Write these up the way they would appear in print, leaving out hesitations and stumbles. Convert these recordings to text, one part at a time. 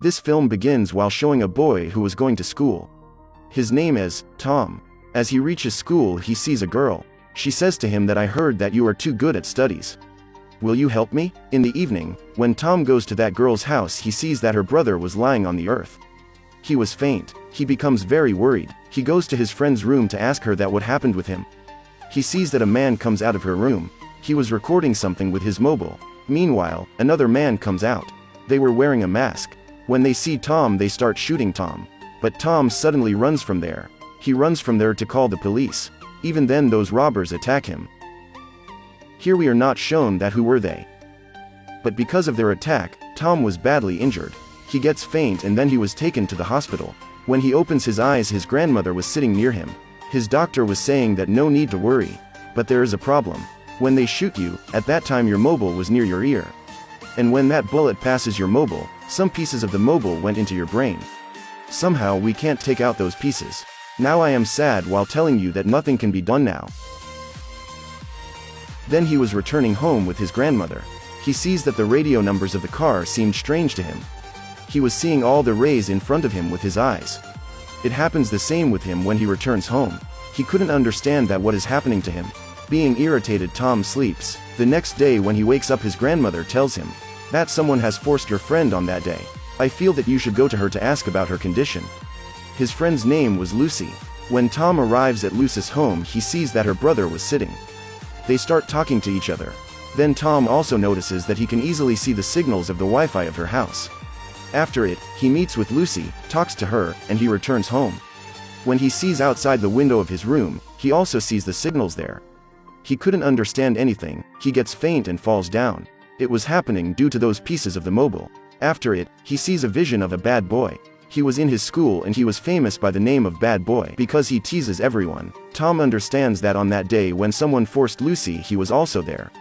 This film begins while showing a boy who was going to school. His name is Tom. As he reaches school, he sees a girl. She says to him that I heard that you are too good at studies. Will you help me? In the evening, when Tom goes to that girl's house, he sees that her brother was lying on the earth. He was faint. He becomes very worried. He goes to his friend's room to ask her that what happened with him. He sees that a man comes out of her room. He was recording something with his mobile. Meanwhile, another man comes out. They were wearing a mask. When they see Tom, they start shooting Tom. But Tom suddenly runs from there. He runs from there to call the police. Even then, those robbers attack him. Here we are not shown that who were they. But because of their attack, Tom was badly injured. He gets faint and then he was taken to the hospital. When he opens his eyes, his grandmother was sitting near him. His doctor was saying that no need to worry. But there is a problem. When they shoot you, at that time your mobile was near your ear. And when that bullet passes your mobile, some pieces of the mobile went into your brain. Somehow we can't take out those pieces. Now I am sad while telling you that nothing can be done now. Then he was returning home with his grandmother. He sees that the radio numbers of the car seemed strange to him. He was seeing all the rays in front of him with his eyes. It happens the same with him when he returns home. He couldn't understand that what is happening to him. Being irritated, Tom sleeps. The next day when he wakes up, his grandmother tells him that someone has forced your friend on that day. I feel that you should go to her to ask about her condition. His friend's name was Lucy. When Tom arrives at Lucy's home, he sees that her brother was sitting. They start talking to each other. Then Tom also notices that he can easily see the signals of the Wi-Fi of her house. After it, he meets with Lucy, talks to her, and he returns home. When he sees outside the window of his room, he also sees the signals there. He couldn't understand anything. He gets faint and falls down. It was happening due to those pieces of the mobile. After it, he sees a vision of a bad boy. He was in his school and he was famous by the name of Bad Boy because he teases everyone. Tom understands that on that day when someone forced Lucy, he was also there.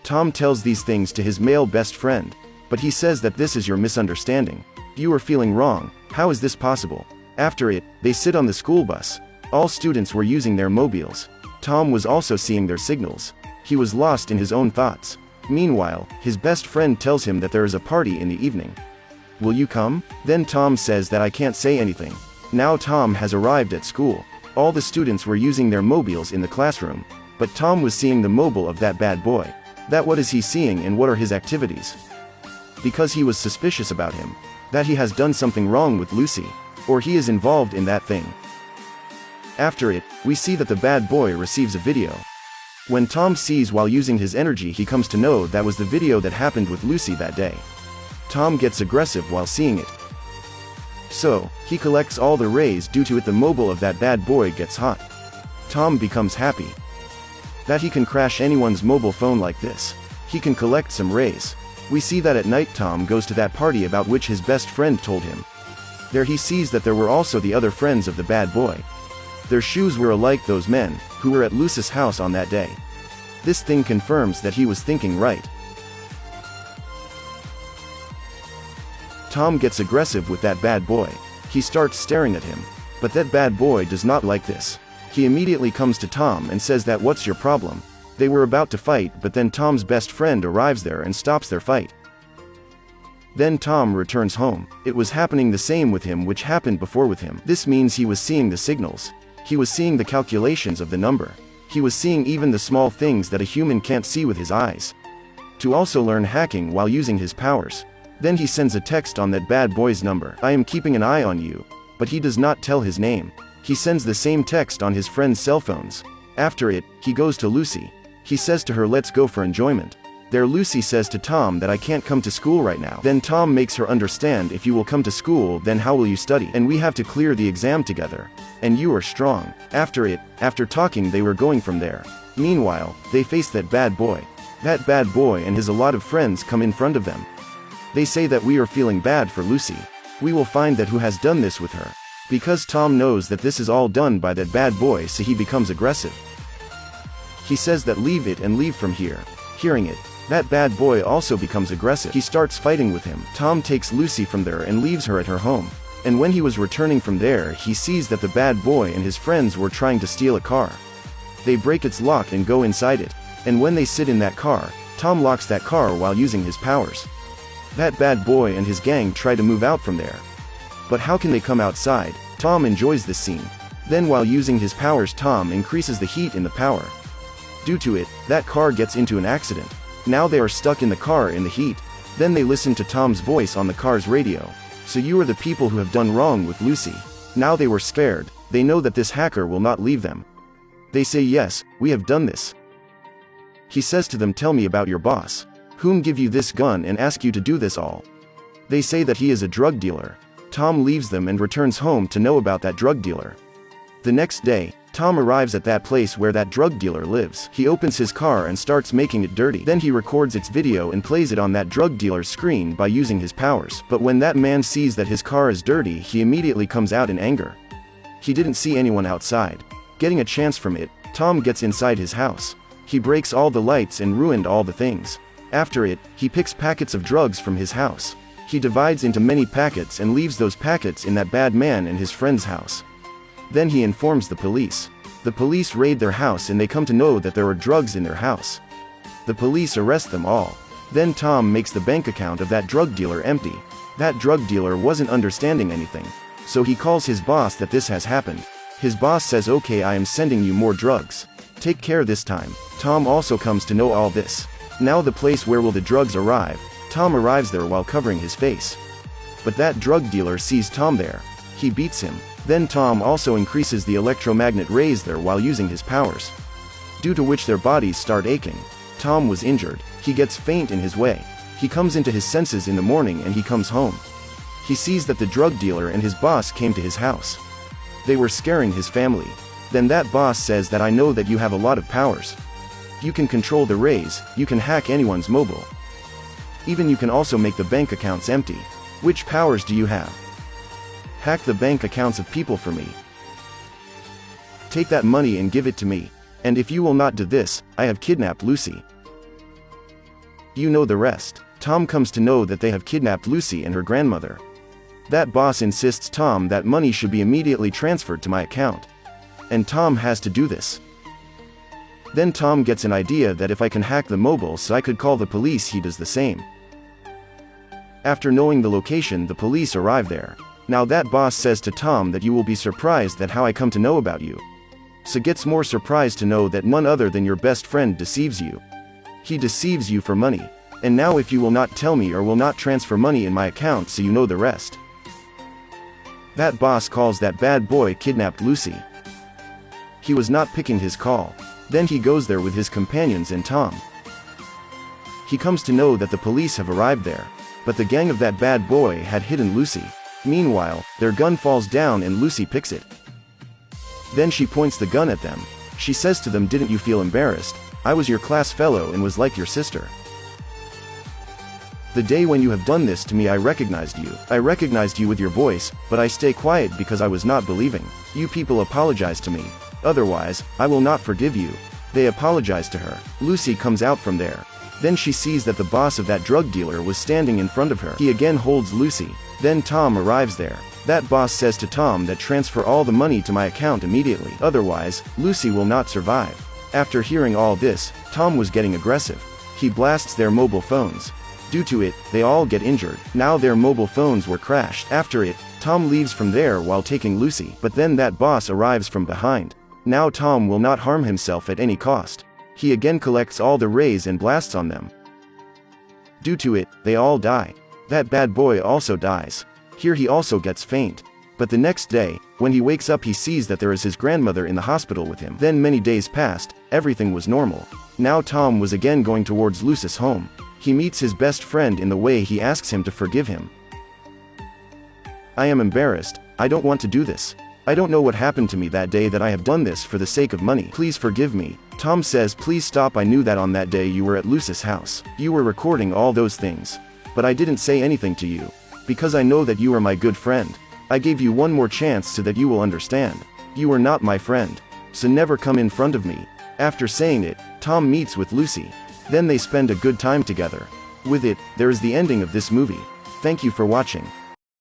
Tom tells these things to his male best friend, but he says that this is your misunderstanding. You are feeling wrong. How is this possible? After it, they sit on the school bus. All students were using their mobiles. Tom was also seeing their signals. He was lost in his own thoughts. Meanwhile, his best friend tells him that there is a party in the evening. Will you come? Then Tom says that I can't say anything. Now Tom has arrived at school. All the students were using their mobiles in the classroom. But Tom was seeing the mobile of that bad boy. That what is he seeing and what are his activities? Because he was suspicious about him. That he has done something wrong with Lucy. Or he is involved in that thing. After it, we see that the bad boy receives a video. When Tom sees while using his energy, he comes to know that was the video that happened with Lucy that day. Tom gets aggressive while seeing it. So, he collects all the rays. Due to it, the mobile of that bad boy gets hot. Tom becomes happy that he can crash anyone's mobile phone like this. He can collect some rays. We see that at night Tom goes to that party about which his best friend told him. There he sees that there were also the other friends of the bad boy. Their shoes were alike those men who were at Lucy's house on that day. This thing confirms that he was thinking right. Tom gets aggressive with that bad boy. He starts staring at him. But that bad boy does not like this. He immediately comes to Tom and says that what's your problem? They were about to fight, but then Tom's best friend arrives there and stops their fight. Then Tom returns home. It was happening the same with him which happened before with him. This means he was seeing the signals. He was seeing the calculations of the number. He was seeing even the small things that a human can't see with his eyes. To also learn hacking while using his powers. Then he sends a text on that bad boy's number. I am keeping an eye on you. But he does not tell his name. He sends the same text on his friend's cell phones. After it, he goes to Lucy. He says to her, let's go for enjoyment. There Lucy says to Tom that I can't come to school right now. Then Tom makes her understand, if you will come to school, then how will you study? And we have to clear the exam together. And you are strong. After it, after talking, they were going from there. Meanwhile, they face that bad boy. That bad boy and his a lot of friends come in front of them. They say that we are feeling bad for Lucy. We will find that who has done this with her. Because Tom knows that this is all done by that bad boy, so he becomes aggressive. He says that leave it and leave from here. Hearing it, that bad boy also becomes aggressive. He starts fighting with him. Tom takes Lucy from there and leaves her at her home. And when he was returning from there, he sees that the bad boy and his friends were trying to steal a car. They break its lock and go inside it. And when they sit in that car, Tom locks that car while using his powers. That bad boy and his gang try to move out from there. But how can they come outside? Tom enjoys this scene. Then while using his powers, Tom increases the heat in the power. Due to it, that car gets into an accident. Now they are stuck in the car in the heat. Then they listen to Tom's voice on the car's radio. So you are the people who have done wrong with Lucy. Now they were scared. They know that this hacker will not leave them. They say, yes, we have done this. He says to them, tell me about your boss. Whom give you this gun and ask you to do this all? They say that he is a drug dealer. Tom leaves them and returns home to know about that drug dealer. The next day, Tom arrives at that place where that drug dealer lives. He opens his car and starts making it dirty. Then he records its video and plays it on that drug dealer's screen by using his powers. But when that man sees that his car is dirty, he immediately comes out in anger. He didn't see anyone outside. Getting a chance from it, Tom gets inside his house. He breaks all the lights and ruined all the things. After it, he picks packets of drugs from his house. He divides into many packets and leaves those packets in that bad man and his friend's house. Then he informs the police. The police raid their house and they come to know that there are drugs in their house. The police arrest them all. Then Tom makes the bank account of that drug dealer empty. That drug dealer wasn't understanding anything. So he calls his boss that this has happened. His boss says, okay, I am sending you more drugs. Take care this time. Tom also comes to know all this. Now the place where will the drugs arrive? Tom arrives there while covering his face. But that drug dealer sees Tom there. He beats him. Then Tom also increases the electromagnet rays there while using his powers. Due to which their bodies start aching. Tom was injured. He gets faint in his way. He comes into his senses in the morning and he comes home. He sees that the drug dealer and his boss came to his house. They were scaring his family. Then that boss says that I know that you have a lot of powers. You can control the rays, you can hack anyone's mobile. Even you can also make the bank accounts empty. Which powers do you have? Hack the bank accounts of people for me. Take that money and give it to me. And if you will not do this, I have kidnapped Lucy. You know the rest. Tom comes to know that they have kidnapped Lucy and her grandmother. That boss insists Tom that money should be immediately transferred to my account. And Tom has to do this. Then Tom gets an idea that if I can hack the mobile so I could call the police, he does the same. After knowing the location, the police arrive there. Now that boss says to Tom that you will be surprised that how I come to know about you. So gets more surprised to know that none other than your best friend deceives you. He deceives you for money. And now if you will not tell me or will not transfer money in my account, so you know the rest. That boss calls that bad boy kidnapped Lucy. He was not picking his call. Then he goes there with his companions and Tom. He comes to know that the police have arrived there. But the gang of that bad boy had hidden Lucy. Meanwhile, their gun falls down and Lucy picks it. Then she points the gun at them. She says to them, didn't you feel embarrassed? I was your class fellow and was like your sister. The day when you have done this to me, I recognized you. I recognized you with your voice, but I stay quiet because I was not believing. You people apologize to me. Otherwise, I will not forgive you. They apologize to her. Lucy comes out from there. Then she sees that the boss of that drug dealer was standing in front of her. He again holds Lucy. Then Tom arrives there. That boss says to Tom that transfer all the money to my account immediately. Otherwise, Lucy will not survive. After hearing all this, Tom was getting aggressive. He blasts their mobile phones. Due to it, they all get injured. Now their mobile phones were crashed. After it, Tom leaves from there while taking Lucy. But then that boss arrives from behind. Now Tom will not harm himself at any cost. He again collects all the rays and blasts on them. Due to it, they all die. That bad boy also dies. Here he also gets faint. But the next day, when he wakes up, he sees that there is his grandmother in the hospital with him. Then many days passed, everything was normal. Now Tom was again going towards Lucy's home. He meets his best friend in the way. He asks him to forgive him. I am embarrassed, I don't want to do this. I don't know what happened to me that day that I have done this for the sake of money. Please forgive me. Tom says, please stop, I knew that on that day you were at Lucy's house. You were recording all those things. But I didn't say anything to you. Because I know that you are my good friend. I gave you one more chance so that you will understand. You are not my friend. So never come in front of me. After saying it, Tom meets with Lucy. Then they spend a good time together. With it, there is the ending of this movie. Thank you for watching.